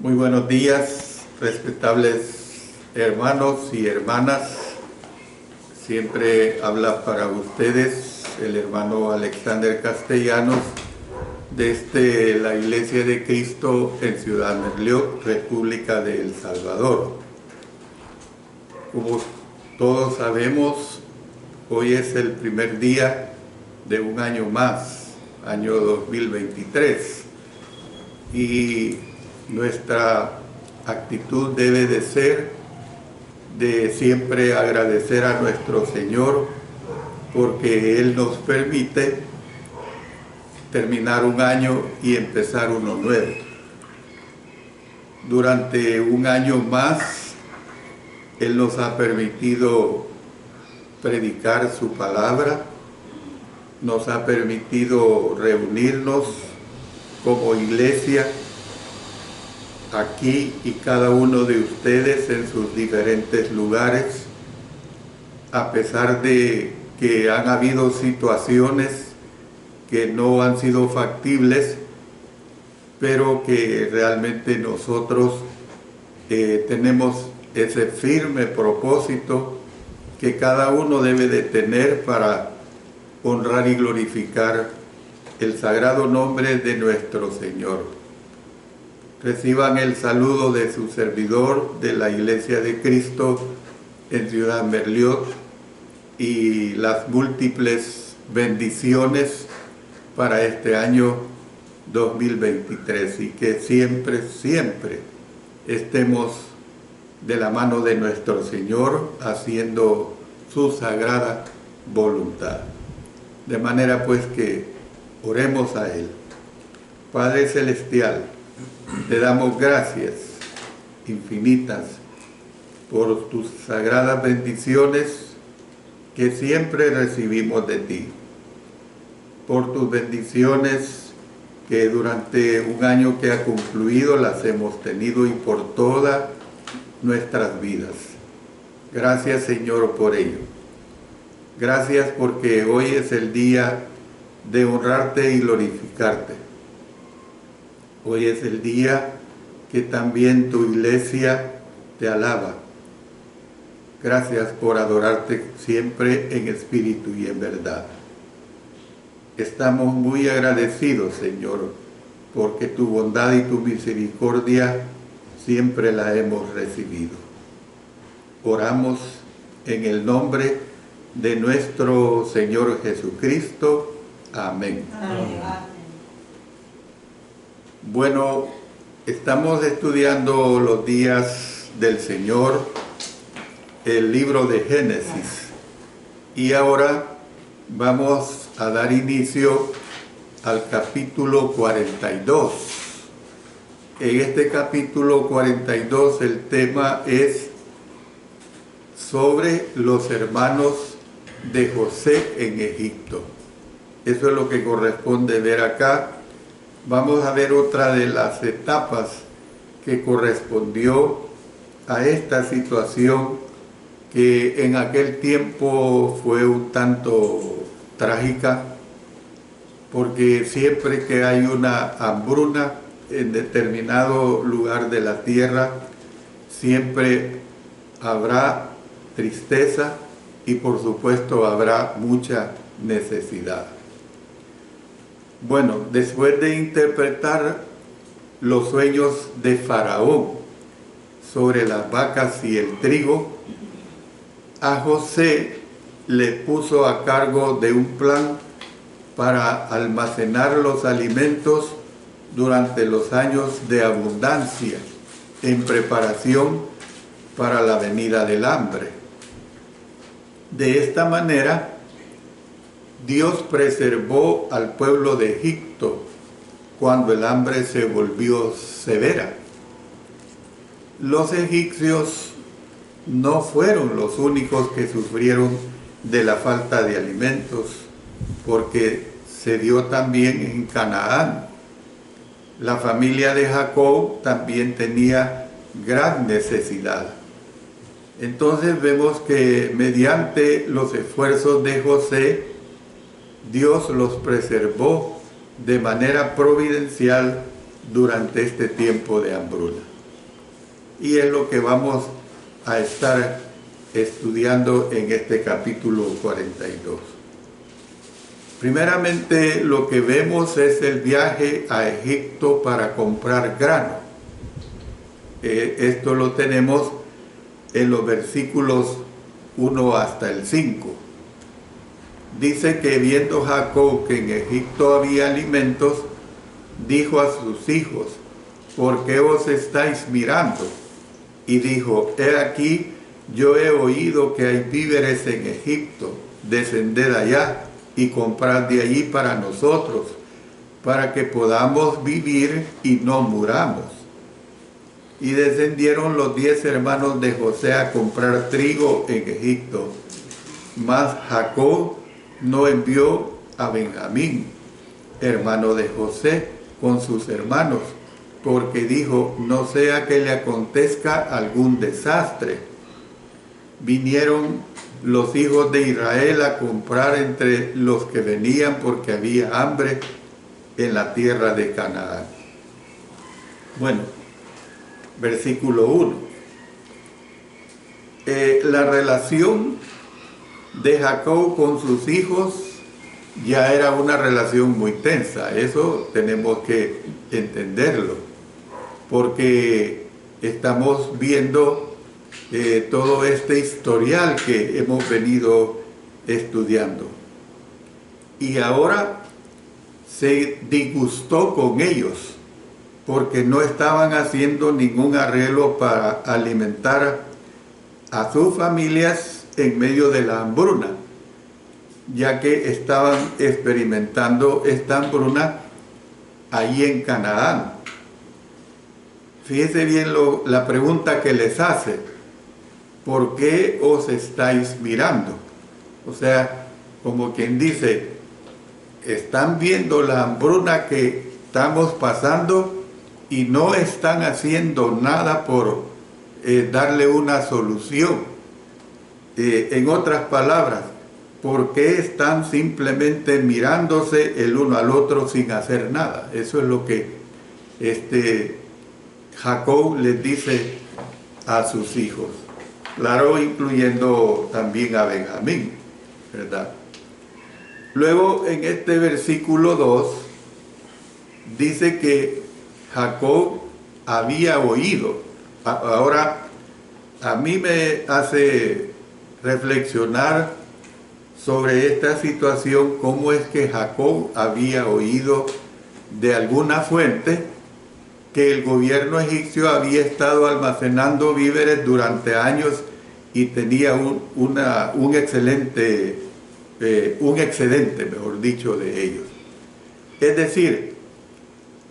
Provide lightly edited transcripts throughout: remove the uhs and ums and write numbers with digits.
Muy buenos días, respetables hermanos y hermanas. Siempre habla para ustedes el hermano Alexander Castellanos desde la Iglesia de Cristo en Ciudad Merliot, República de El Salvador. Como todos sabemos, hoy es el primer día de un año más, año 2023, y nuestra actitud debe de ser de siempre agradecer a nuestro Señor porque Él nos permite terminar un año y empezar uno nuevo. Durante un año más, Él nos ha permitido predicar su palabra, nos ha permitido reunirnos como iglesia aquí y cada uno de ustedes en sus diferentes lugares, a pesar de que han habido situaciones que no han sido factibles, pero que realmente nosotros tenemos ese firme propósito que cada uno debe de tener para honrar y glorificar el sagrado nombre de nuestro Señor. Reciban el saludo de su servidor de la Iglesia de Cristo en Ciudad Merliot y las múltiples bendiciones para este año 2023 y que siempre estemos de la mano de nuestro Señor haciendo su sagrada voluntad. De manera pues que oremos a Él. Padre Celestial, te damos gracias infinitas por tus sagradas bendiciones que siempre recibimos de ti, por tus bendiciones que durante un año que ha concluido las hemos tenido y por todas nuestras vidas. Gracias, Señor, por ello. Gracias porque hoy es el día de honrarte y glorificarte. Hoy es el día que también tu iglesia te alaba. Gracias por adorarte siempre en espíritu y en verdad. Estamos muy agradecidos, Señor, porque tu bondad y tu misericordia siempre la hemos recibido. Oramos en el nombre de nuestro Señor Jesucristo. Amén. Amén. Bueno, estamos estudiando los días del Señor, el libro de Génesis, y ahora vamos a dar inicio al capítulo 42. En este capítulo 42 el tema es sobre los hermanos de José en Egipto. Eso es lo que corresponde ver acá. Vamos a ver otra de las etapas que correspondió a esta situación que en aquel tiempo fue un tanto trágica, porque siempre que hay una hambruna en determinado lugar de la tierra, siempre habrá tristeza y por supuesto habrá mucha necesidad. Bueno, después de interpretar los sueños de Faraón sobre las vacas y el trigo, a José le puso a cargo de un plan para almacenar los alimentos durante los años de abundancia, en preparación para la venida del hambre. De esta manera, Dios preservó al pueblo de Egipto cuando el hambre se volvió severa. Los egipcios no fueron los únicos que sufrieron de la falta de alimentos, porque se dio también en Canaán. La familia de Jacob también tenía gran necesidad. Entonces vemos que mediante los esfuerzos de José, Dios los preservó de manera providencial durante este tiempo de hambruna. Y es lo que vamos a estar estudiando en este capítulo 42. Primeramente, lo que vemos es el viaje a Egipto para comprar grano. Esto lo tenemos en los versículos 1 hasta el 5. Dice que viendo Jacob que en Egipto había alimentos, dijo a sus hijos: ¿por qué os estáis mirando? Y dijo: he aquí, yo he oído que hay víveres en Egipto, descended allá y comprad de allí para nosotros, para que podamos vivir y no muramos. Y descendieron los 10 hermanos de José a comprar trigo en Egipto. Mas Jacob no envió a Benjamín, hermano de José, con sus hermanos, porque dijo: no sea que le acontezca algún desastre. Vinieron los hijos de Israel a comprar entre los que venían, porque había hambre en la tierra de Canaán. Bueno, versículo 1. La relación de Jacob con sus hijos ya era una relación muy tensa. Eso tenemos que entenderlo, porque estamos viendo todo este historial que hemos venido estudiando. Y ahora se disgustó con ellos, porque no estaban haciendo ningún arreglo para alimentar a sus familias en medio de la hambruna, ya que estaban experimentando esta hambruna allí en Canaán. Fíjense bien la pregunta que les hace: ¿por qué os estáis mirando? O sea, como quien dice, están viendo la hambruna que estamos pasando y no están haciendo nada por darle una solución. En otras palabras, ¿por qué están simplemente mirándose el uno al otro sin hacer nada? Eso es lo que Jacob les dice a sus hijos. Claro, incluyendo también a Benjamín, ¿verdad? Luego, en este versículo 2, dice que Jacob había oído. Ahora, a mí me hace reflexionar sobre esta situación, cómo es que Jacob había oído de alguna fuente que el gobierno egipcio había estado almacenando víveres durante años y tenía un excedente, mejor dicho, de ellos. Es decir,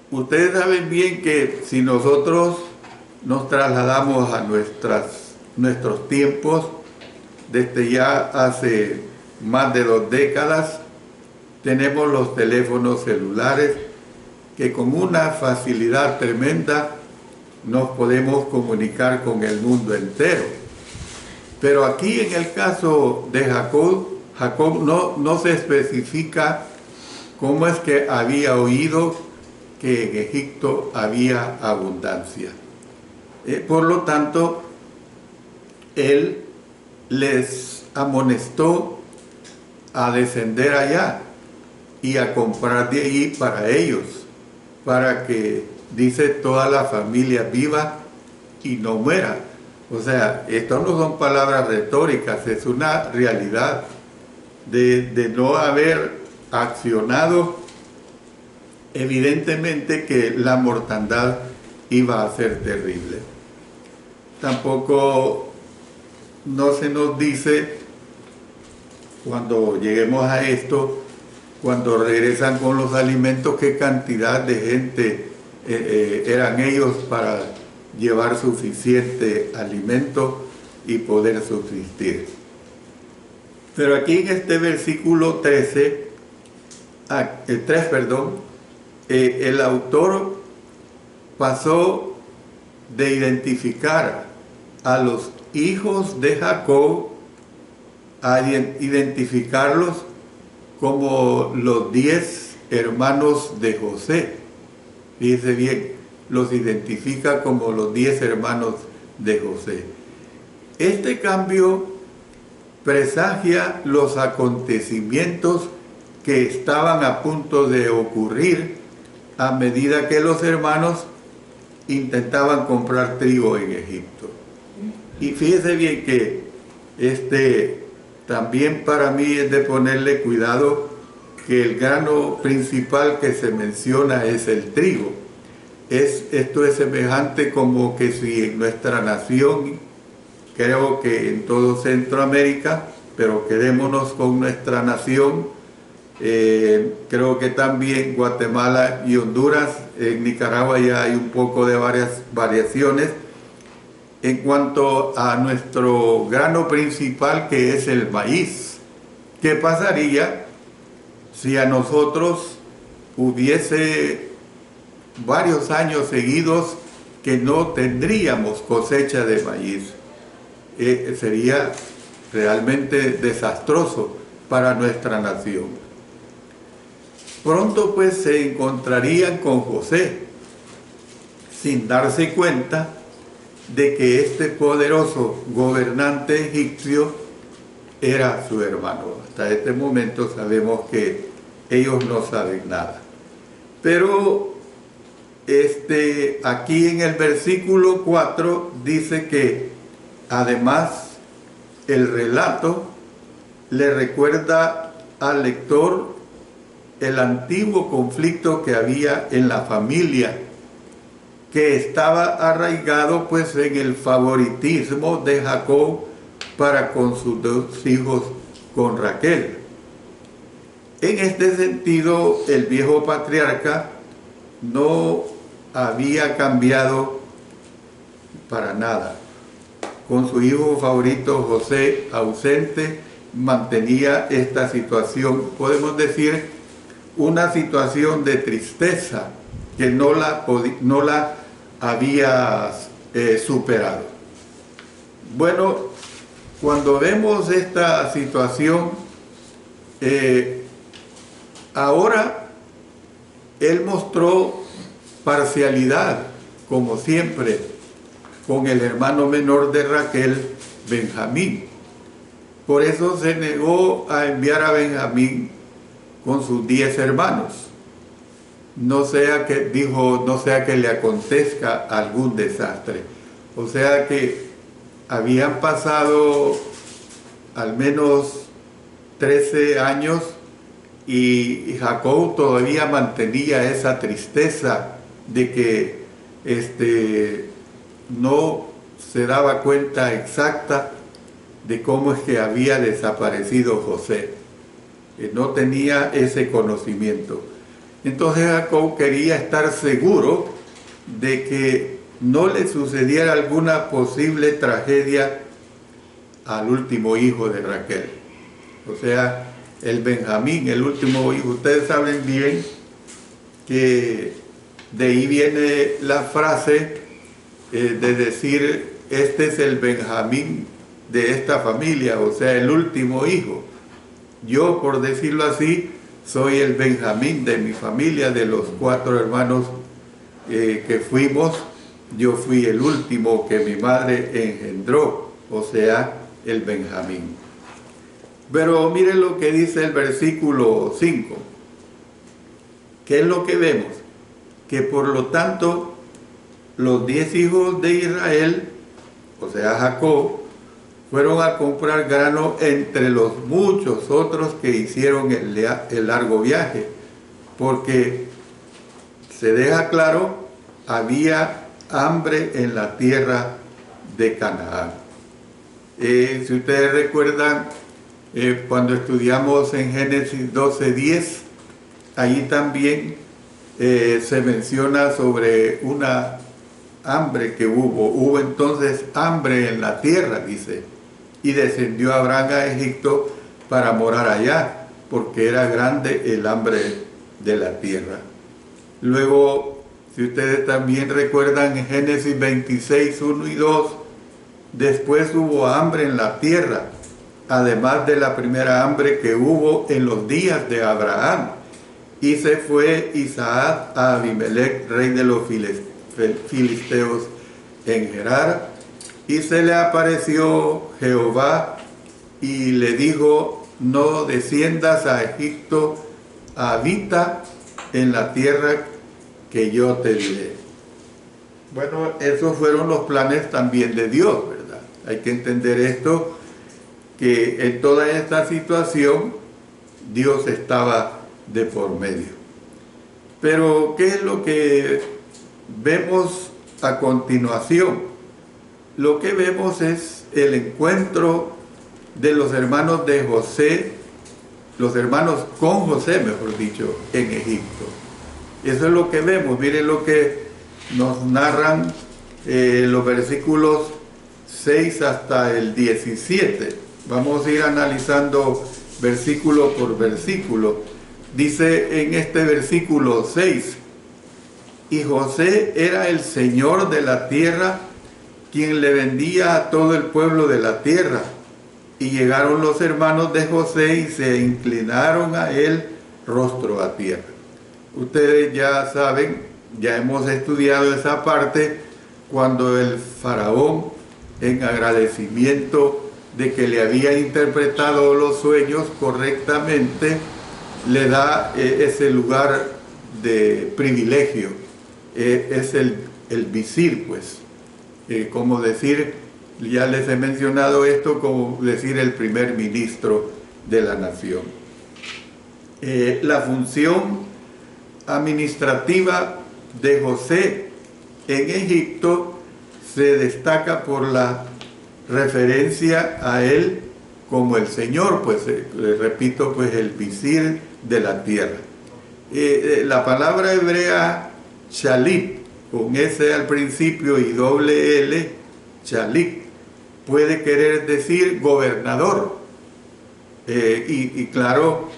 ustedes saben bien que si nosotros nos trasladamos a nuestros tiempos, desde ya hace más de 2 décadas, tenemos los teléfonos celulares que con una facilidad tremenda nos podemos comunicar con el mundo entero. Pero aquí en el caso de Jacob no se especifica cómo es que había oído que en Egipto había abundancia. Por lo tanto, él les amonestó a descender allá y a comprar de allí para ellos, para que, dice, toda la familia viva y no muera. O sea, esto no son palabras retóricas, es una realidad de no haber accionado. Evidentemente que la mortandad iba a ser terrible. Tampoco no se nos dice, cuando lleguemos a esto, cuando regresan con los alimentos, qué cantidad de gente eran ellos para llevar suficiente alimento y poder subsistir. Pero aquí en este versículo 3, el autor pasó de identificar a los hijos de Jacob a identificarlos como los 10 hermanos de José. Fíjese bien, los identifica como los 10 hermanos de José. Este cambio presagia los acontecimientos que estaban a punto de ocurrir a medida que los hermanos intentaban comprar trigo en Egipto. Y fíjese bien que también para mí es de ponerle cuidado que el grano principal que se menciona es el trigo. Esto es semejante como que si en nuestra nación, creo que en todo Centroamérica, pero quedémonos con nuestra nación, creo que también Guatemala y Honduras, en Nicaragua ya hay un poco de varias variaciones en cuanto a nuestro grano principal, que es el maíz. ¿Qué pasaría si a nosotros hubiese varios años seguidos que no tendríamos cosecha de maíz? Sería realmente desastroso para nuestra nación. Pronto pues se encontrarían con José, sin darse cuenta de que este poderoso gobernante egipcio era su hermano. Hasta este momento sabemos que ellos no saben nada. Pero aquí en el versículo 4 dice que además el relato le recuerda al lector el antiguo conflicto que había en la familia, que estaba arraigado pues en el favoritismo de Jacob para con sus dos hijos, con Raquel. En este sentido, el viejo patriarca no había cambiado para nada. Con su hijo favorito José ausente, mantenía esta situación, podemos decir, una situación de tristeza que no la había superado. Bueno, cuando vemos esta situación, ahora él mostró parcialidad, como siempre, con el hermano menor de Raquel, Benjamín. Por eso se negó a enviar a Benjamín con sus 10 hermanos. No sea que le acontezca algún desastre. O sea que habían pasado al menos 13 años y Jacob todavía mantenía esa tristeza de que no se daba cuenta exacta de cómo es que había desaparecido José. No tenía ese conocimiento. Entonces Jacob quería estar seguro de que no le sucediera alguna posible tragedia al último hijo de Raquel. O sea, el Benjamín, el último hijo. Ustedes saben bien que de ahí viene la frase de decir, este es el Benjamín de esta familia, o sea, el último hijo. Yo, por decirlo así, soy el Benjamín de mi familia, de los 4 hermanos que fuimos. Yo fui el último que mi madre engendró, o sea, el Benjamín. Pero miren lo que dice el versículo 5. ¿Qué es lo que vemos? Que por lo tanto, los 10 hijos de Israel, o sea, Jacob, fueron a comprar grano entre los muchos otros que hicieron el largo viaje, porque se deja claro, había hambre en la tierra de Canaán. Si ustedes recuerdan, cuando estudiamos en Génesis 12:10, ahí también se menciona sobre una hambre que hubo entonces hambre en la tierra, dice, y descendió Abraham a Egipto para morar allá, porque era grande el hambre de la tierra. Luego, si ustedes también recuerdan, en Génesis 26:1 y 2, después hubo hambre en la tierra, además de la primera hambre que hubo en los días de Abraham, y se fue Isaac a Abimelech, rey de los filisteos, en Gerar, Y se le apareció Jehová y le dijo: no desciendas a Egipto, habita en la tierra que yo te diré. Bueno, esos fueron los planes también de Dios, ¿verdad? Hay que entender esto, que en toda esta situación Dios estaba de por medio. Pero ¿qué es lo que vemos a continuación? Lo que vemos es el encuentro de los hermanos de José, los hermanos con José, mejor dicho, en Egipto. Eso es lo que vemos. Miren lo que nos narran los versículos 6 hasta el 17. Vamos a ir analizando versículo por versículo. Dice en este versículo 6: y José era el señor de la tierra, quien le vendía a todo el pueblo de la tierra. Y llegaron los hermanos de José y se inclinaron a él rostro a tierra. Ustedes ya saben, ya hemos estudiado esa parte, cuando el faraón, en agradecimiento de que le había interpretado los sueños correctamente, le da ese lugar de privilegio. Es el visir, pues. Como decir, ya les he mencionado esto, como decir el primer ministro de la nación. La función administrativa de José en Egipto se destaca por la referencia a él como el Señor, pues les repito, pues el visir de la tierra. La palabra hebrea shalit, con S al principio y doble L, shalit, puede querer decir gobernador. Y claro,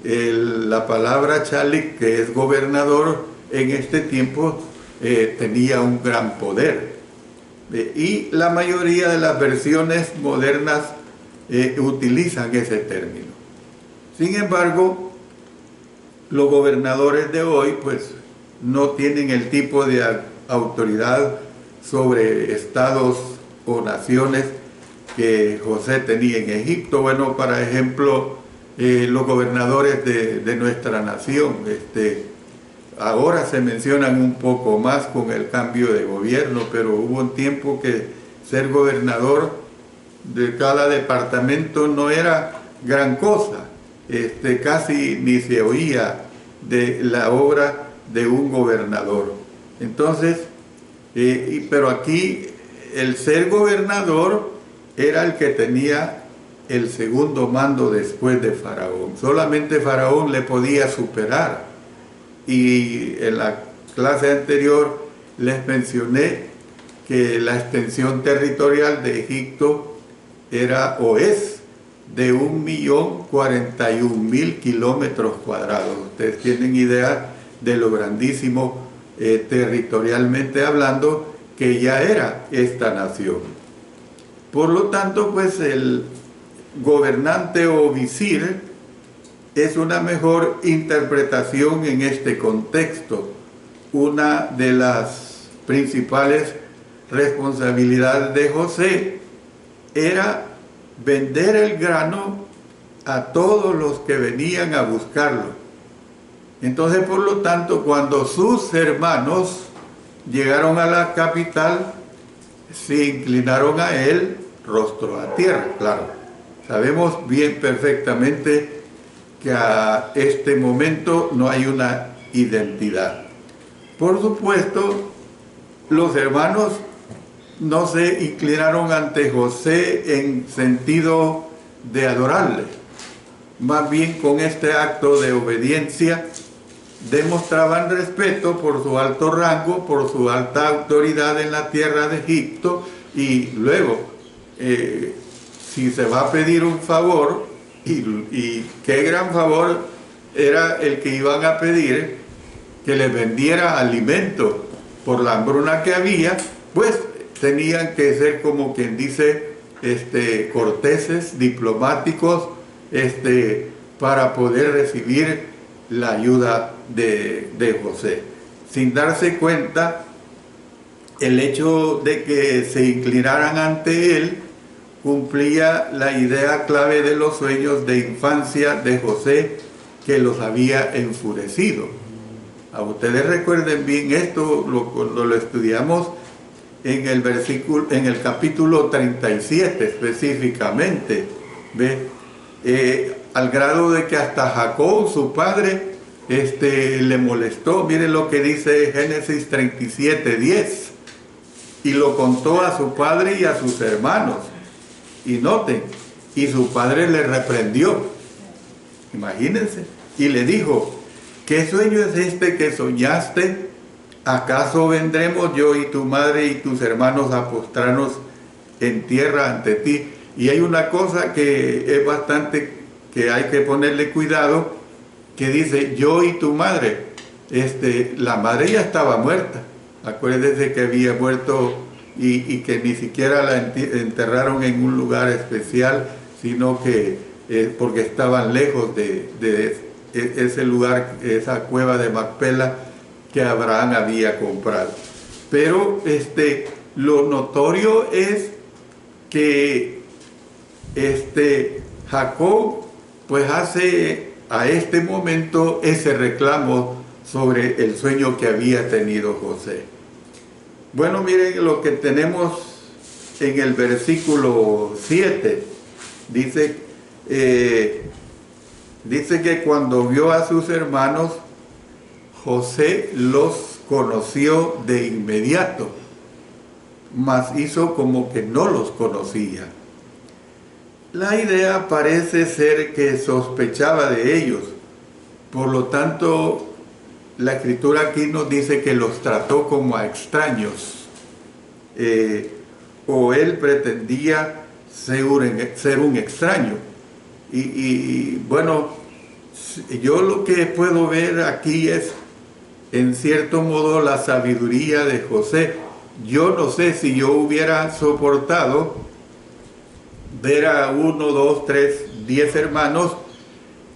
la palabra shalit, que es gobernador, en este tiempo tenía un gran poder. Y la mayoría de las versiones modernas utilizan ese término. Sin embargo, los gobernadores de hoy pues no tienen el tipo de autoridad sobre estados o naciones que José tenía en Egipto. Bueno, por ejemplo, los gobernadores de nuestra nación, ahora se mencionan un poco más con el cambio de gobierno, pero hubo un tiempo que ser gobernador de cada departamento no era gran cosa. Casi ni se oía de la obra de un gobernador. Entonces, pero aquí el ser gobernador era el que tenía el segundo mando después de Faraón. Solamente Faraón le podía superar. Y en la clase anterior les mencioné que la extensión territorial de Egipto era o es de 1.041.000 kilómetros cuadrados. Ustedes tienen idea de lo grandísimo territorialmente hablando que ya era esta nación. Por lo tanto, pues el gobernante o visir es una mejor interpretación en este contexto. Una de las principales responsabilidades de José era vender el grano a todos los que venían a buscarlo. Entonces, por lo tanto, cuando sus hermanos llegaron a la capital, se inclinaron a él rostro a tierra. Claro, sabemos bien perfectamente que a este momento no hay una identidad. Por supuesto, los hermanos no se inclinaron ante José en sentido de adorarle. Más bien, con este acto de obediencia demostraban respeto por su alto rango, por su alta autoridad en la tierra de Egipto. Y luego, si se va a pedir un favor, y qué gran favor era el que iban a pedir, que les vendiera alimento por la hambruna que había, pues tenían que ser, como quien dice, corteses, diplomáticos, para poder recibir la ayuda de José. Sin darse cuenta, el hecho de que se inclinaran ante él cumplía la idea clave de los sueños de infancia de José, que los había enfurecido. A ustedes recuerden bien esto cuando lo estudiamos en el versículo, en el capítulo 37 específicamente, ¿ve? Al grado de que hasta Jacob, su padre, le molestó. Miren lo que dice Génesis 37:10. Y lo contó a su padre y a sus hermanos. Y noten, y su padre le reprendió. Imagínense. Y le dijo: ¿qué sueño es este que soñaste? ¿Acaso vendremos yo y tu madre y tus hermanos a postrarnos en tierra ante ti? Y hay una cosa que es bastante, que hay que ponerle cuidado, que dice yo y tu madre. La madre ya estaba muerta. Acuérdense que había muerto y que ni siquiera la enterraron en un lugar especial, sino que porque estaban lejos de ese lugar, esa cueva de Macpela que Abraham había comprado. Pero lo notorio es que Jacob pues hace a este momento ese reclamo sobre el sueño que había tenido José. Bueno, miren lo que tenemos en el versículo 7. Dice que cuando vio a sus hermanos, José los conoció de inmediato, mas hizo como que no los conocía. La idea parece ser que sospechaba de ellos. Por lo tanto, la escritura aquí nos dice que los trató como a extraños. O él pretendía ser un extraño. Y bueno, yo lo que puedo ver aquí es, en cierto modo, la sabiduría de José. Yo no sé si yo hubiera soportado ver a 1, 2, 3, 10 hermanos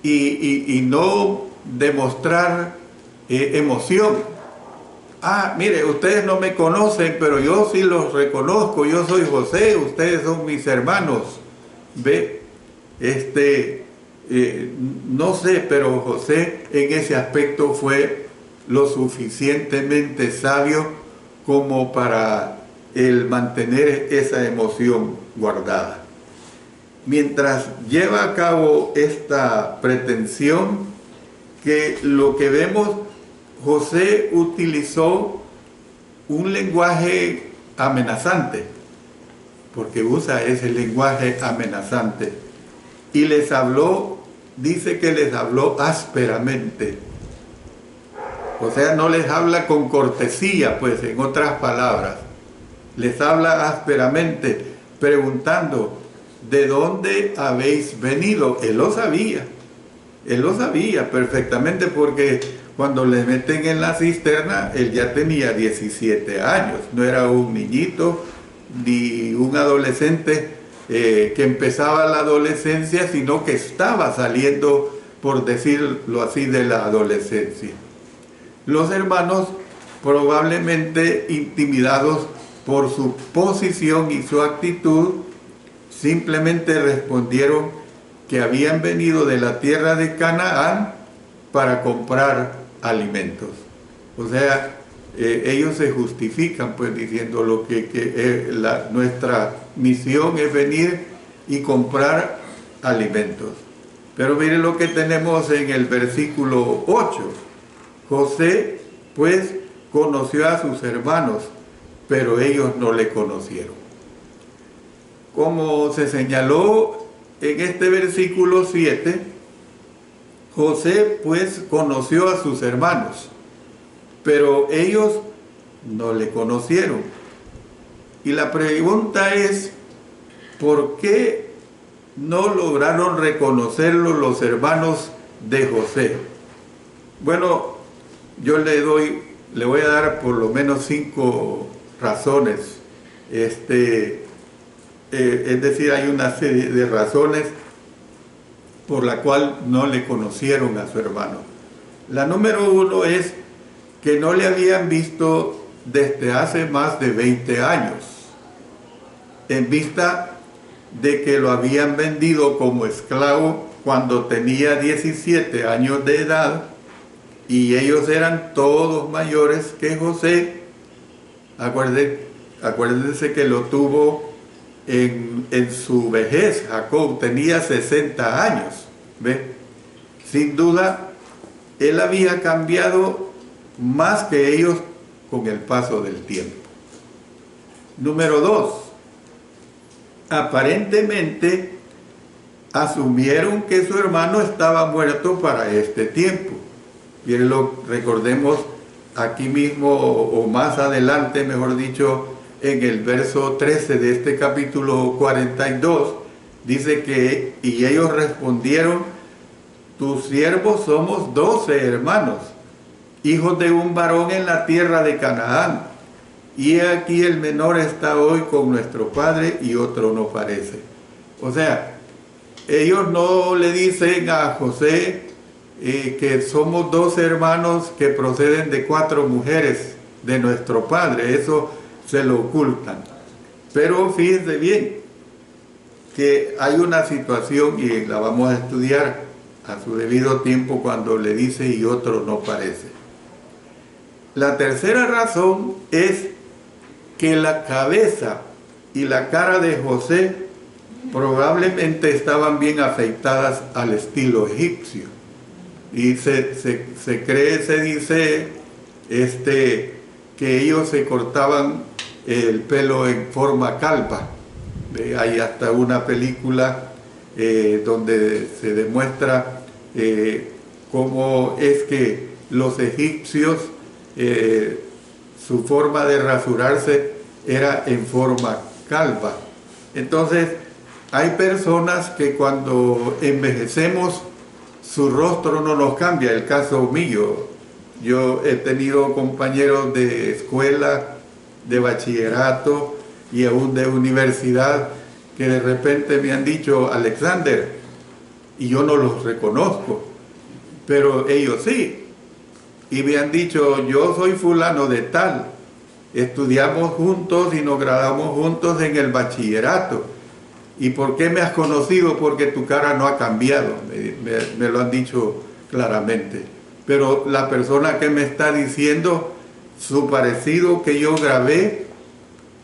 y no demostrar emoción. Ah, mire, ustedes no me conocen, pero yo sí los reconozco. Yo soy José, ustedes son mis hermanos. Ve, no sé, pero José en ese aspecto fue lo suficientemente sabio como para el mantener esa emoción guardada. Mientras lleva a cabo esta pretensión, que lo que vemos, José utilizó un lenguaje amenazante, porque usa ese lenguaje amenazante, y les habló, dice que les habló ásperamente. O sea, no les habla con cortesía, pues, en otras palabras. Les habla ásperamente, preguntando: ¿de dónde habéis venido? Él lo sabía perfectamente, porque cuando le meten en la cisterna, él ya tenía 17 años, no era un niñito, ni un adolescente que empezaba la adolescencia, sino que estaba saliendo, por decirlo así, de la adolescencia. Los hermanos, probablemente intimidados por su posición y su actitud, simplemente respondieron que habían venido de la tierra de Canaán para comprar alimentos. O sea, ellos se justifican pues diciendo lo nuestra misión es venir y comprar alimentos. Pero miren lo que tenemos en el versículo 8. José pues conoció a sus hermanos, pero ellos no le conocieron. Como se señaló en este versículo 7, José pues conoció a sus hermanos, pero ellos no le conocieron. Y la pregunta es, ¿por qué no lograron reconocerlo los hermanos de José? Bueno, yo le voy a dar por lo menos 5 razones. Es decir, hay una serie de razones por la cual no le conocieron a su hermano. La número 1 es que no le habían visto desde hace más de 20 años, en vista de que lo habían vendido como esclavo cuando tenía 17 años de edad, y ellos eran todos mayores que José. Acuérdense que lo tuvo en su vejez. Jacob tenía 60 años. ¿Ve? Sin duda, él había cambiado más que ellos con el paso del tiempo. Número 2. Aparentemente asumieron que su hermano estaba muerto para este tiempo. Bien, recordemos aquí mismo o más adelante, mejor dicho, en el verso 13 de este capítulo 42, dice que, y ellos respondieron: tus siervos somos 12 hermanos, hijos de un varón en la tierra de Canaán, y aquí el menor está hoy con nuestro padre y otro no parece. O sea, ellos no le dicen a José que somos 12 hermanos que proceden de 4 mujeres de nuestro padre. Eso se lo ocultan. Pero fíjense bien que hay una situación, y la vamos a estudiar a su debido tiempo, cuando le dice y otro no parece. La tercera razón es que la cabeza y la cara de José probablemente estaban bien afeitadas al estilo egipcio. Y se cree, se dice que ellos se cortaban el pelo en forma calva. Hay hasta una película donde se demuestra cómo es que los egipcios, su forma de rasurarse era en forma calva. Entonces, hay personas que cuando envejecemos, su rostro no nos cambia. El caso mío, yo he tenido compañeros de escuela, de bachillerato y aún de universidad que de repente me han dicho: Alexander, y yo no los reconozco, pero ellos sí, y me han dicho: yo soy fulano de tal, estudiamos juntos y nos graduamos juntos en el bachillerato. ¿Y por qué me has conocido? Porque tu cara no ha cambiado. Me lo han dicho claramente. Pero la persona que me está diciendo, su parecido que yo grabé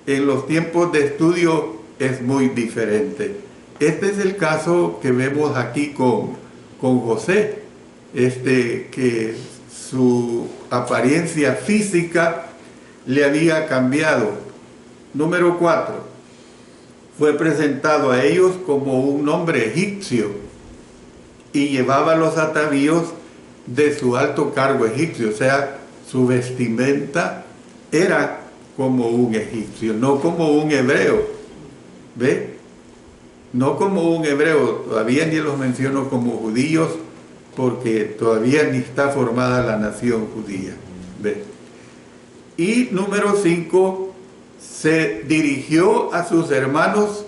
en los tiempos de estudio es muy diferente. Este es el caso que vemos aquí con José, que su apariencia física le había cambiado. Número 4. Fue presentado a ellos como un hombre egipcio y llevaba los atavíos de su alto cargo egipcio. O sea, su vestimenta era como un egipcio, no como un hebreo. ¿Ve? No como un hebreo. Todavía ni los menciono como judíos, porque todavía ni está formada la nación judía. ¿Ve? Y número 5. Se dirigió a sus hermanos,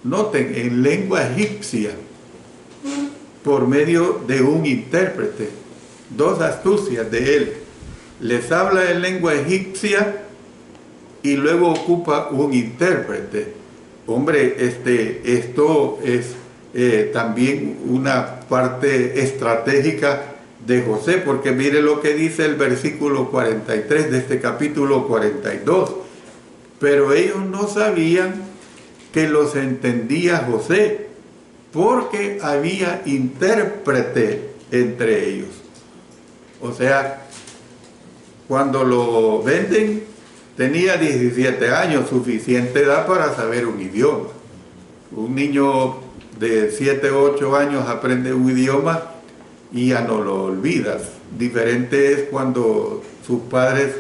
noten, en lengua egipcia, por medio de un intérprete. 2 astucias de él. Les habla en lengua egipcia y luego ocupa un intérprete. Hombre, esto es también una parte estratégica de José, porque mire lo que dice el versículo 43 de este capítulo 42. Pero ellos no sabían que los entendía José, porque había intérprete entre ellos. O sea, cuando lo venden, tenía 17 años, suficiente edad para saber un idioma. Un niño de 7, 8 años aprende un idioma y ya no lo olvidas. Diferente es cuando sus padres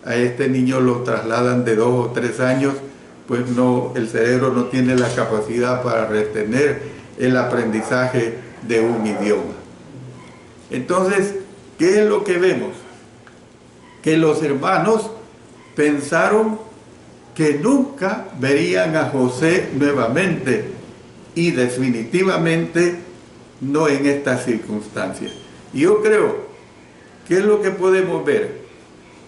a este niño lo trasladan de 2 o 3 años, pues no, el cerebro no tiene la capacidad para retener el aprendizaje de un idioma. Entonces, ¿qué es lo que vemos? Que los hermanos pensaron que nunca verían a José nuevamente, y definitivamente no en estas circunstancias. Y yo creo, ¿qué es lo que podemos ver?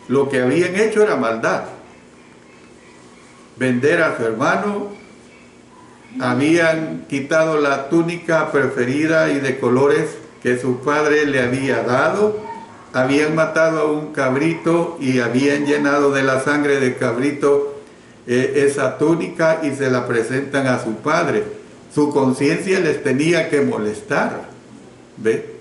Lo que habían hecho era maldad. Vender a su hermano, habían quitado la túnica preferida y de colores que su padre le había dado, habían matado a un cabrito y habían llenado de la sangre del cabrito esa túnica y se la presentan a su padre. Su conciencia les tenía que molestar, ¿ve?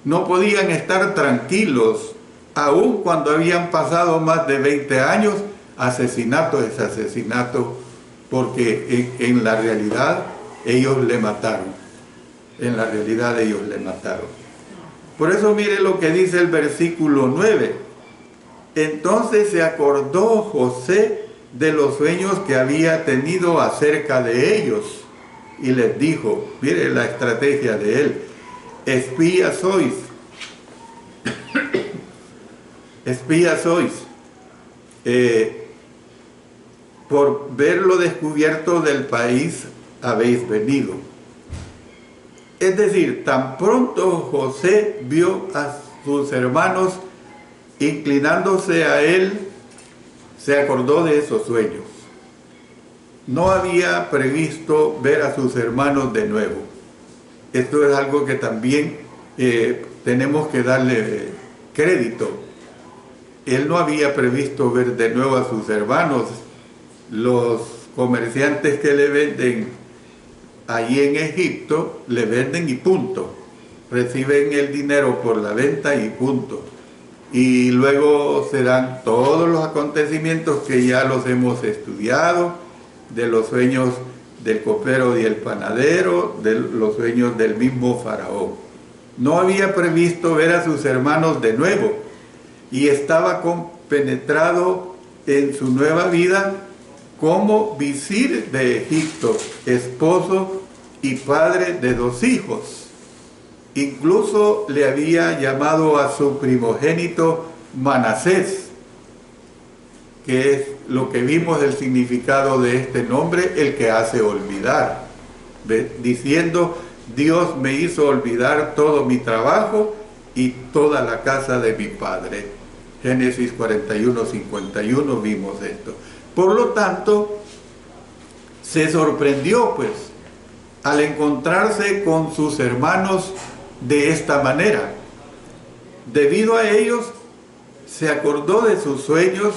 No podían estar tranquilos, aun cuando habían pasado más de 20 años. Asesinato es asesinato, porque en la realidad ellos le mataron. En la realidad ellos le mataron. Por eso mire lo que dice el versículo 9. Entonces se acordó José de los sueños que había tenido acerca de ellos y les dijo, mire la estrategia de él: espías sois, espías sois, por ver lo descubierto del país habéis venido. Es decir, tan pronto José vio a sus hermanos inclinándose a él, se acordó de esos sueños. No había previsto ver a sus hermanos de nuevo. Esto es algo que también tenemos que darle crédito. Él no había previsto ver de nuevo a sus hermanos. Los comerciantes que le venden allí en Egipto, le venden y punto. Reciben el dinero por la venta y punto. Y luego se dan todos los acontecimientos que ya los hemos estudiado, de los sueños del copero y el panadero, de los sueños del mismo faraón. No había previsto ver a sus hermanos de nuevo y estaba compenetrado en su nueva vida como visir de Egipto, esposo y padre de 2 hijos. Incluso le había llamado a su primogénito Manasés, que es lo que vimos el significado de este nombre, el que hace olvidar, diciendo: Dios me hizo olvidar todo mi trabajo y toda la casa de mi padre. Génesis 41, 51 vimos esto. Por lo tanto, se sorprendió pues al encontrarse con sus hermanos de esta manera. Debido a ellos, se acordó de sus sueños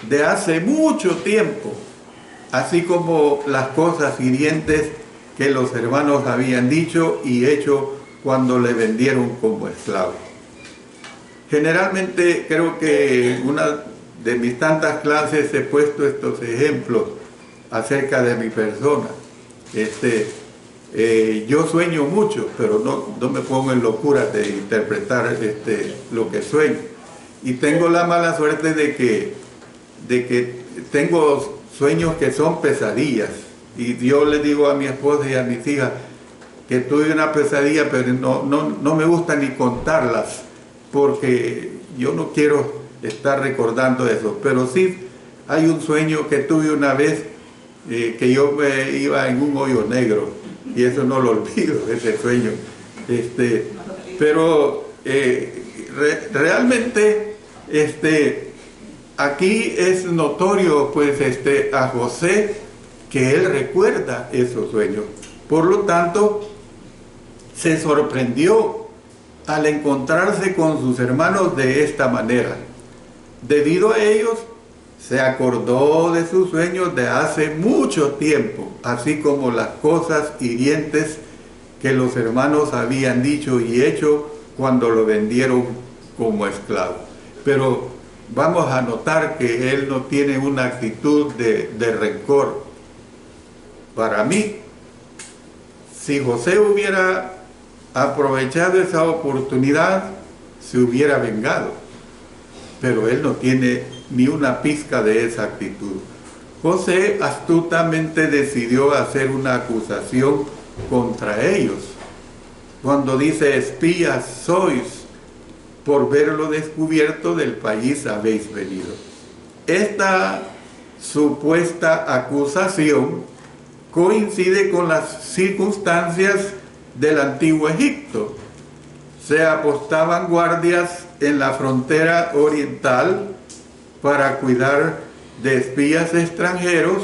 de hace mucho tiempo, así como las cosas hirientes que los hermanos habían dicho y hecho cuando le vendieron como esclavo. Generalmente creo que en una de mis tantas clases he puesto estos ejemplos acerca de mi persona. Yo sueño mucho, pero no me pongo en locura de interpretar lo que sueño. Y tengo la mala suerte de que tengo sueños que son pesadillas. Y yo le digo a mi esposa y a mis hijas que tuve una pesadilla, pero no me gusta ni contarlas, porque yo no quiero estar recordando eso. Pero sí hay un sueño que tuve una vez, que yo me iba en un hoyo negro, y eso no lo olvido, ese sueño. Pero realmente aquí es notorio pues a José que él recuerda esos sueños. Por lo tanto, se sorprendió al encontrarse con sus hermanos de esta manera. Debido a ellos, se acordó de sus sueños de hace mucho tiempo, así como las cosas hirientes que los hermanos habían dicho y hecho cuando lo vendieron como esclavo. Pero vamos a notar que él no tiene una actitud de rencor. Para mí, si José hubiera aprovechado esa oportunidad, se hubiera vengado. Pero él no tiene ni una pizca de esa actitud. José astutamente decidió hacer una acusación contra ellos. Cuando dice: espías sois, por ver lo descubierto del país habéis venido. Esta supuesta acusación coincide con las circunstancias del antiguo Egipto. Se apostaban guardias en la frontera oriental para cuidar de espías extranjeros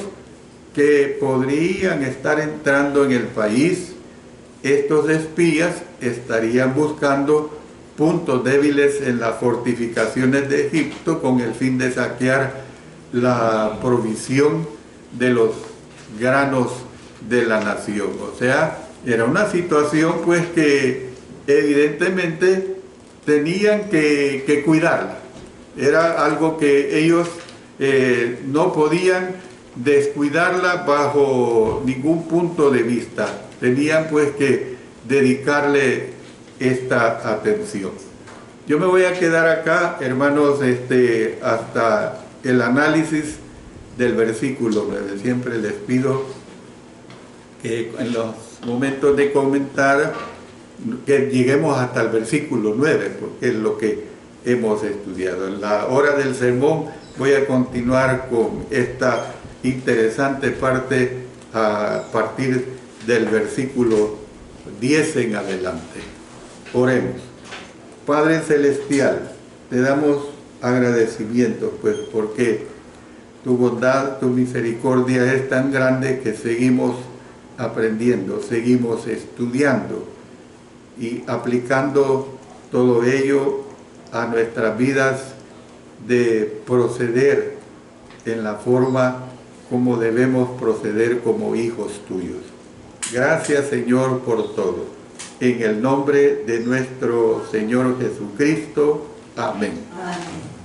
que podrían estar entrando en el país. Estos espías estarían buscando puntos débiles en las fortificaciones de Egipto con el fin de saquear la provisión de los granos de la nación. O sea, era una situación pues que evidentemente tenían que cuidarla. Era algo que ellos no podían descuidarla bajo ningún punto de vista. Tenían pues que dedicarle esta atención. Yo me voy a quedar acá, hermanos, hasta el análisis del versículo 9. Siempre les pido que en los momentos de comentar que lleguemos hasta el versículo 9, porque es lo que hemos estudiado. En la hora del sermón voy a continuar con esta interesante parte a partir del versículo 10 en adelante. Oremos. Padre Celestial, te damos agradecimiento, pues, porque tu bondad, tu misericordia es tan grande que seguimos aprendiendo, seguimos estudiando y aplicando todo ello a nuestras vidas de proceder en la forma como debemos proceder como hijos tuyos. Gracias, Señor, por todo. En el nombre de nuestro Señor Jesucristo. Amén. Amén.